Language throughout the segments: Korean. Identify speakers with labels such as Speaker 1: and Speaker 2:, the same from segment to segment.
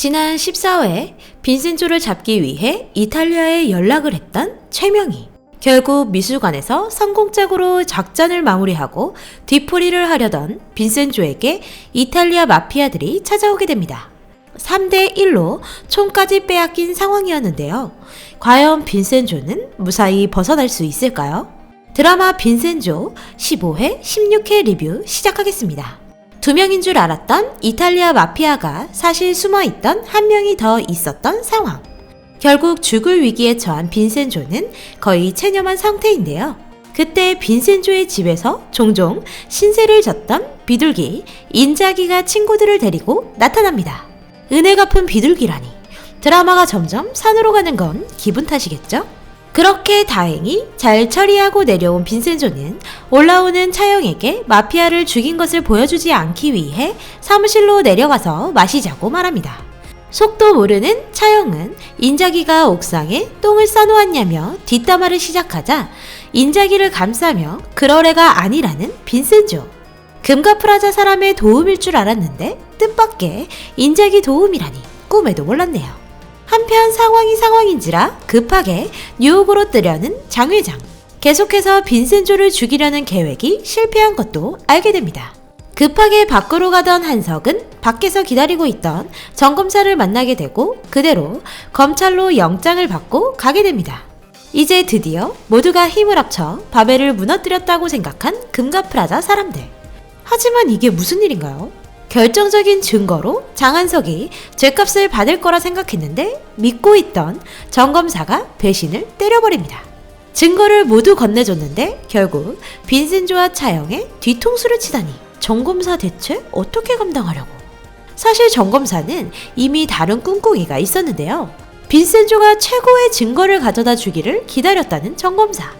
Speaker 1: 지난 14회 빈센조를 잡기 위해 이탈리아에 연락을 했던 최명희. 결국 미술관에서 성공적으로 작전을 마무리하고 뒤풀이를 하려던 빈센조에게 이탈리아 마피아들이 찾아오게 됩니다. 3대 1로 총까지 빼앗긴 상황이었는데요. 과연 빈센조는 무사히 벗어날 수 있을까요? 드라마 빈센조 15회, 16회 리뷰 시작하겠습니다. 2명인 줄 알았던 이탈리아 마피아가 사실 숨어있던 한 명이 더 있었던 상황. 결국 죽을 위기에 처한 빈센조는 거의 체념한 상태인데요. 그때 빈센조의 집에서 종종 신세를 졌던 비둘기 인자기가 친구들을 데리고 나타납니다. 은혜 갚은 비둘기라니. 드라마가 점점 산으로 가는 건 기분 탓이겠죠? 그렇게 다행히 잘 처리하고 내려온 빈센조는 올라오는 차영에게 마피아를 죽인 것을 보여주지 않기 위해 사무실로 내려가서 마시자고 말합니다. 속도 모르는 차영은 인자기가 옥상에 똥을 싸놓았냐며 뒷담화를 시작하자 인자기를 감싸며 그럴 애가 아니라는 빈센조. 금가프라자 사람의 도움일 줄 알았는데 뜻밖의 인자기 도움이라니 꿈에도 몰랐네요. 한편 상황이 상황인지라 급하게 뉴욕으로 뜨려는 장 회장. 계속해서 빈센조를 죽이려는 계획이 실패한 것도 알게 됩니다. 급하게 밖으로 가던 한석은 밖에서 기다리고 있던 정 검사를 만나게 되고 그대로 검찰로 영장을 받고 가게 됩니다. 이제 드디어 모두가 힘을 합쳐 바벨을 무너뜨렸다고 생각한 금가프라자 사람들. 하지만 이게 무슨 일인가요? 결정적인 증거로 장한석이 죗값을 받을 거라 생각했는데 믿고 있던 정 검사가 배신을 때려버립니다. 증거를 모두 건네줬는데 결국 빈센조와 차영의 뒤통수를 치다니 정 검사 대체 어떻게 감당하려고? 사실 정 검사는 이미 다른 꿍꿍이가 있었는데요. 빈센조가 최고의 증거를 가져다 주기를 기다렸다는 정 검사.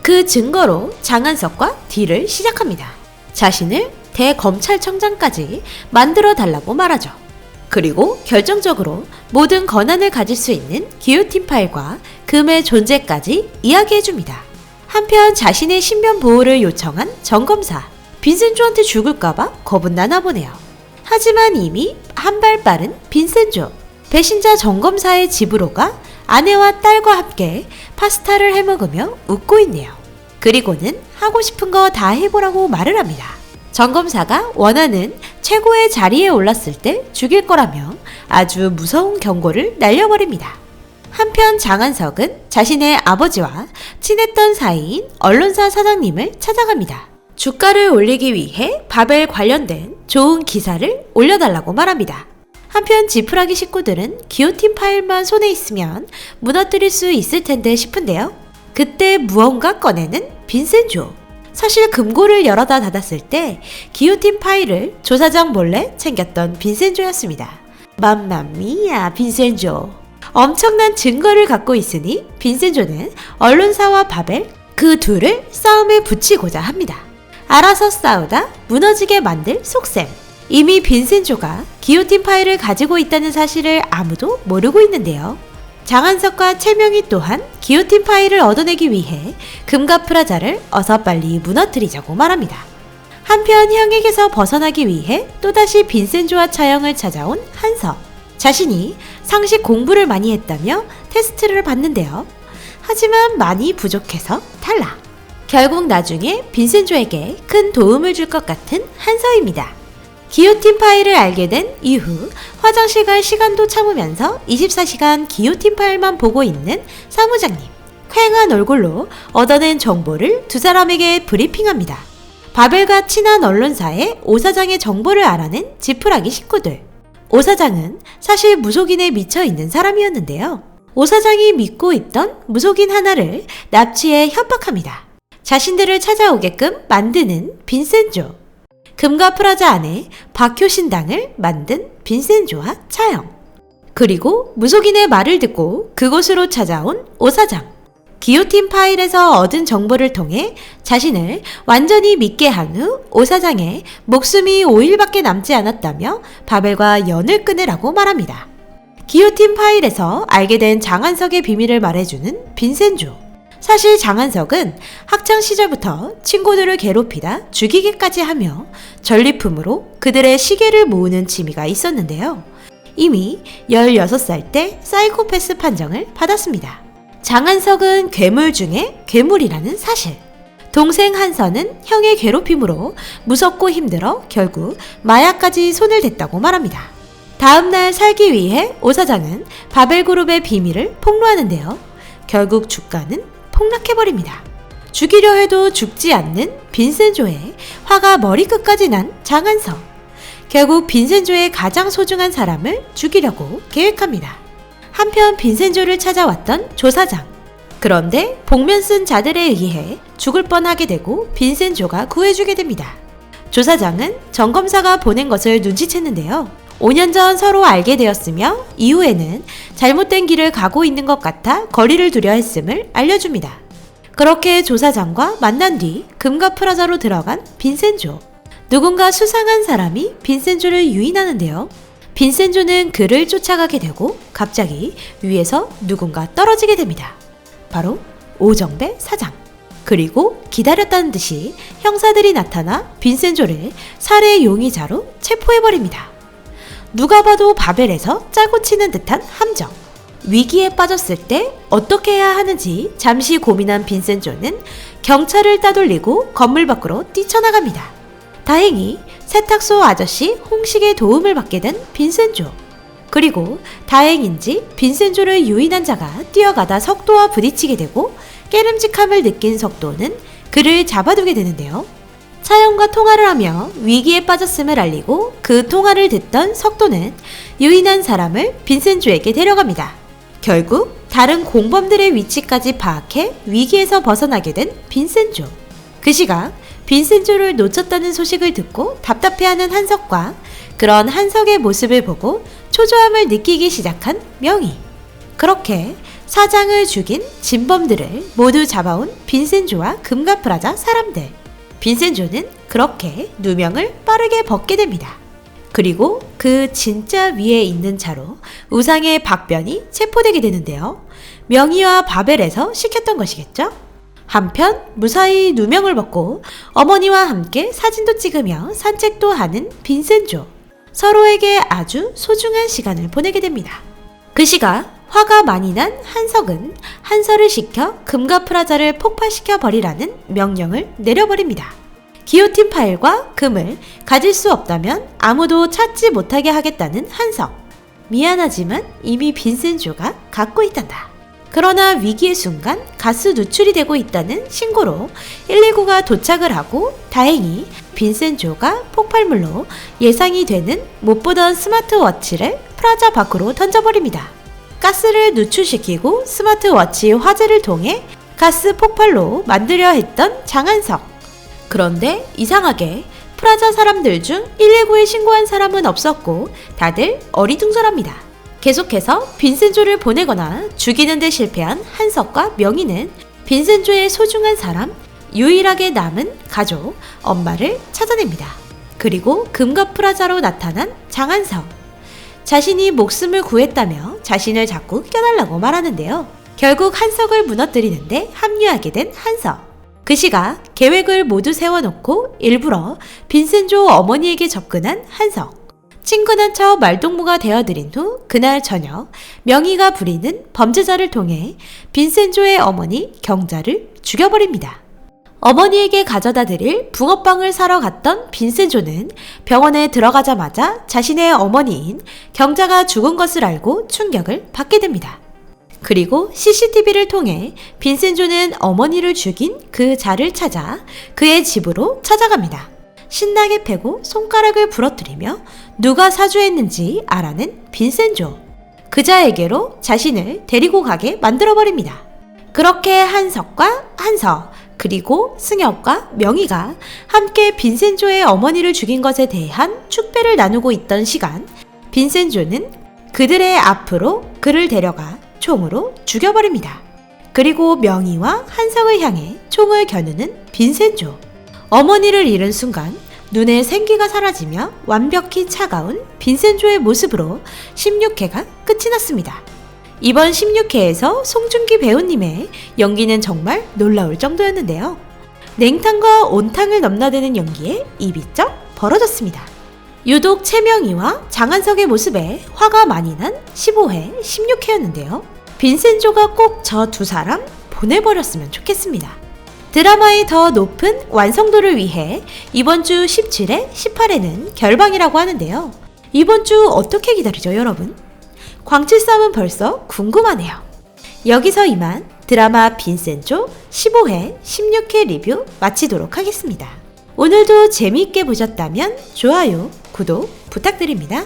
Speaker 1: 그 증거로 장한석과 딜을 시작합니다. 자신을 대검찰청장까지 만들어 달라고 말하죠. 그리고 결정적으로 모든 권한을 가질 수 있는 기요틴 파일과 금의 존재까지 이야기해줍니다. 한편 자신의 신변 보호를 요청한 정 검사. 빈센조한테 죽을까봐 겁은 나나 보네요. 하지만 이미 한 발 빠른 빈센조. 배신자 정 검사의 집으로 가 아내와 딸과 함께 파스타를 해먹으며 웃고 있네요. 그리고는 하고 싶은 거 다 해보라고 말을 합니다. 정 검사가 원하는 최고의 자리에 올랐을 때 죽일 거라며 아주 무서운 경고를 날려버립니다. 한편 장한석은 자신의 아버지와 친했던 사이인 언론사 사장님을 찾아갑니다. 주가를 올리기 위해 바벨 관련된 좋은 기사를 올려달라고 말합니다. 한편 지푸라기 식구들은 기요틴 파일만 손에 있으면 무너뜨릴 수 있을 텐데 싶은데요. 그때 무언가 꺼내는 빈센조. 사실 금고를 열어다 닫았을 때 기요틴 파일을 조사장 몰래 챙겼던 빈센조였습니다. 맘마미야 빈센조. 엄청난 증거를 갖고 있으니 빈센조는 언론사와 바벨 그 둘을 싸움에 붙이고자 합니다. 알아서 싸우다 무너지게 만들 속셈. 이미 빈센조가 기요틴 파일을 가지고 있다는 사실을 아무도 모르고 있는데요. 장한석과 최명희 또한 기요틴 파일을 얻어내기 위해 금가프라자를 어서 빨리 무너뜨리자고 말합니다. 한편 형에게서 벗어나기 위해 또다시 빈센조와 차영을 찾아온 한석. 자신이 상식 공부를 많이 했다며 테스트를 받는데요. 하지만 많이 부족해서 탈락. 결국 나중에 빈센조에게 큰 도움을 줄 것 같은 한서입니다. 기요틴 파일을 알게 된 이후 화장실 갈 시간도 참으면서 24시간 기요틴 파일만 보고 있는 사무장님. 쾌한 얼굴로 얻어낸 정보를 두 사람에게 브리핑합니다. 바벨과 친한 언론사의 오 사장의 정보를 알아낸 지푸라기 식구들. 오 사장은 사실 무속인에 미쳐 있는 사람이었는데요. 오 사장이 믿고 있던 무속인 하나를 납치해 협박합니다. 자신들을 찾아오게끔 만드는 빈센조. 금가프라자 안에 박효신당을 만든 빈센조와 차영. 그리고 무속인의 말을 듣고 그곳으로 찾아온 오 사장. 기요틴 파일에서 얻은 정보를 통해 자신을 완전히 믿게 한 후 오 사장의 목숨이 5일밖에 남지 않았다며 바벨과 연을 끊으라고 말합니다. 기요틴 파일에서 알게 된 장한석의 비밀을 말해주는 빈센조. 사실 장한석은 학창시절부터 친구들을 괴롭히다 죽이기까지 하며 전리품으로 그들의 시계를 모으는 취미가 있었는데요. 이미 16살 때 사이코패스 판정을 받았습니다. 장한석은 괴물 중에 괴물이라는 사실. 동생 한서는 형의 괴롭힘으로 무섭고 힘들어 결국 마약까지 손을 댔다고 말합니다. 다음날 살기 위해 오 사장은 바벨그룹의 비밀을 폭로하는데요. 결국 주가는 폭락해버립니다. 죽이려 해도 죽지 않는 빈센조의 화가 머리끝까지 난 장한석. 결국 빈센조의 가장 소중한 사람을 죽이려고 계획합니다. 한편 빈센조를 찾아왔던 조 사장. 그런데 복면 쓴 자들에 의해 죽을 뻔하게 되고 빈센조가 구해주게 됩니다. 조 사장은 정검사가 보낸 것을 눈치챘는데요. 5년 전 서로 알게 되었으며 이후에는 잘못된 길을 가고 있는 것 같아 거리를 두려 했음을 알려줍니다. 그렇게 조 사장과 만난 뒤 금가 프라자로 들어간 빈센조. 누군가 수상한 사람이 빈센조를 유인하는데요. 빈센조는 그를 쫓아가게 되고 갑자기 위에서 누군가 떨어지게 됩니다. 바로 오정배 사장. 그리고 기다렸다는 듯이 형사들이 나타나 빈센조를 살해 용의자로 체포해버립니다. 누가 봐도 바벨에서 짜고 치는 듯한 함정. 위기에 빠졌을 때 어떻게 해야 하는지 잠시 고민한 빈센조는 경찰을 따돌리고 건물 밖으로 뛰쳐나갑니다. 다행히 세탁소 아저씨 홍식의 도움을 받게 된 빈센조. 그리고 다행인지 빈센조를 유인한 자가 뛰어가다 석도와 부딪히게 되고 깨름직함을 느낀 석도는 그를 잡아두게 되는데요. 차영과 통화를 하며 위기에 빠졌음을 알리고 그 통화를 듣던 석도는 유인한 사람을 빈센조에게 데려갑니다. 결국 다른 공범들의 위치까지 파악해 위기에서 벗어나게 된 빈센조. 그 시각 빈센조를 놓쳤다는 소식을 듣고 답답해하는 한석과 그런 한석의 모습을 보고 초조함을 느끼기 시작한 명희. 그렇게 사장을 죽인 진범들을 모두 잡아온 빈센조와 금가프라자 사람들. 빈센조는 그렇게 누명을 빠르게 벗게 됩니다. 그리고 그 진짜 위에 있는 차로 우상의 박변이 체포되게 되는데요. 명희와 바벨에서 시켰던 것이겠죠? 한편 무사히 누명을 벗고 어머니와 함께 사진도 찍으며 산책도 하는 빈센조. 서로에게 아주 소중한 시간을 보내게 됩니다. 그 시각 화가 많이 난 한석은 한서를 시켜 금가프라자를 폭파시켜 버리라는 명령을 내려버립니다. 기요틴 파일과 금을 가질 수 없다면 아무도 찾지 못하게 하겠다는 한석. 미안하지만 이미 빈센조가 갖고 있단다. 그러나 위기의 순간 가스 누출이 되고 있다는 신고로 119가 도착을 하고 다행히 빈센조가 폭발물로 예상이 되는 못 보던 스마트워치를 프라자 밖으로 던져버립니다. 가스를 누출시키고 스마트워치 화재를 통해 가스 폭발로 만들려 했던 장한석. 그런데 이상하게 프라자 사람들 중 119에 신고한 사람은 없었고 다들 어리둥절합니다. 계속해서 빈센조를 보내거나 죽이는 데 실패한 한석과 명희는 빈센조의 소중한 사람, 유일하게 남은 가족, 엄마를 찾아냅니다. 그리고 금가프라자로 나타난 장한석. 자신이 목숨을 구했다며 자신을 자꾸 껴달라고 말하는데요. 결국 한석을 무너뜨리는데 합류하게 된 한석. 그 시각 계획을 모두 세워놓고 일부러 빈센조 어머니에게 접근한 한석. 친근한 척 말동무가 되어드린 후 그날 저녁 명희가 부리는 범죄자를 통해 빈센조의 어머니 경자를 죽여버립니다. 어머니에게 가져다 드릴 붕어빵을 사러 갔던 빈센조는 병원에 들어가자마자 자신의 어머니인 경자가 죽은 것을 알고 충격을 받게 됩니다. 그리고 CCTV를 통해 빈센조는 어머니를 죽인 그 자를 찾아 그의 집으로 찾아갑니다. 신나게 패고 손가락을 부러뜨리며 누가 사주했는지 알아낸 빈센조. 그자에게로 자신을 데리고 가게 만들어버립니다. 그렇게 한석과 한석 그리고 승엽과 명희가 함께 빈센조의 어머니를 죽인 것에 대한 축배를 나누고 있던 시간 빈센조는 그들의 앞으로 그를 데려가 총으로 죽여버립니다. 그리고 명희와 한석을 향해 총을 겨누는 빈센조. 어머니를 잃은 순간 눈에 생기가 사라지며 완벽히 차가운 빈센조의 모습으로 16회가 끝이 났습니다. 이번 16회에서 송중기 배우님의 연기는 정말 놀라울 정도였는데요. 냉탕과 온탕을 넘나드는 연기에 입이 쩍 벌어졌습니다. 유독 채명이와 장한석의 모습에 화가 많이 난 15회, 16회였는데요. 빈센조가 꼭 저 두 사람 보내버렸으면 좋겠습니다. 드라마의 더 높은 완성도를 위해 이번 주 17회, 18회는 결방이라고 하는데요. 이번 주 어떻게 기다리죠, 여러분? 광칠쌈은 벌써 궁금하네요. 여기서 이만 드라마 빈센조 15회, 16회 리뷰 마치도록 하겠습니다. 오늘도 재미있게 보셨다면 좋아요, 구독 부탁드립니다.